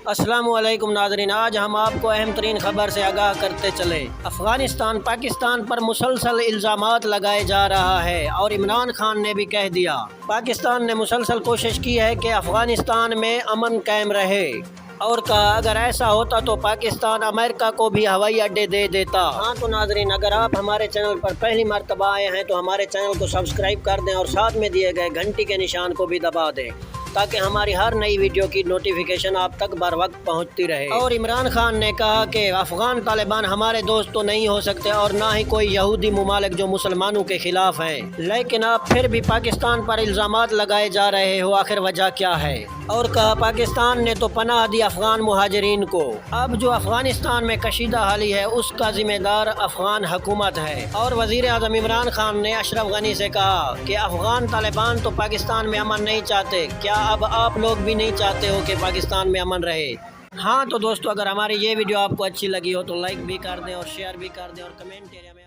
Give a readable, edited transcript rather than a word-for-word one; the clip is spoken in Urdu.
السلام علیکم ناظرین، آج ہم آپ کو اہم ترین خبر سے آگاہ کرتے چلے۔ افغانستان پاکستان پر مسلسل الزامات لگائے جا رہا ہے اور عمران خان نے بھی کہہ دیا۔ پاکستان نے مسلسل کوشش کی ہے کہ افغانستان میں امن قائم رہے اور کہا اگر ایسا ہوتا تو پاکستان امریکہ کو بھی ہوائی اڈے دے دیتا۔ ہاں تو ناظرین، اگر آپ ہمارے چینل پر پہلی مرتبہ آئے ہیں تو ہمارے چینل کو سبسکرائب کر دیں اور ساتھ میں دیے گئے گھنٹی کے نشان کو بھی دبا دیں تاکہ ہماری ہر نئی ویڈیو کی نوٹیفیکیشن آپ تک بر وقت پہنچتی رہے۔ اور عمران خان نے کہا کہ افغان طالبان ہمارے دوست تو نہیں ہو سکتے اور نہ ہی کوئی یہودی ممالک جو مسلمانوں کے خلاف ہیں، لیکن آپ پھر بھی پاکستان پر الزامات لگائے جا رہے ہو، آخر وجہ کیا ہے؟ اور کہا پاکستان نے تو پناہ دی افغان مہاجرین کو، اب جو افغانستان میں کشیدہ حالی ہے اس کا ذمہ دار افغان حکومت ہے۔ اور وزیر اعظم عمران خان نے اشرف غنی سے کہا کہ افغان طالبان تو پاکستان میں امن نہیں چاہتے، کیا اب آپ لوگ بھی نہیں چاہتے ہو کہ پاکستان میں امن رہے؟ ہاں تو دوستو، اگر ہماری یہ ویڈیو آپ کو اچھی لگی ہو تو لائک بھی کر دیں اور شیئر بھی کر دیں اور کمنٹ ایریا میں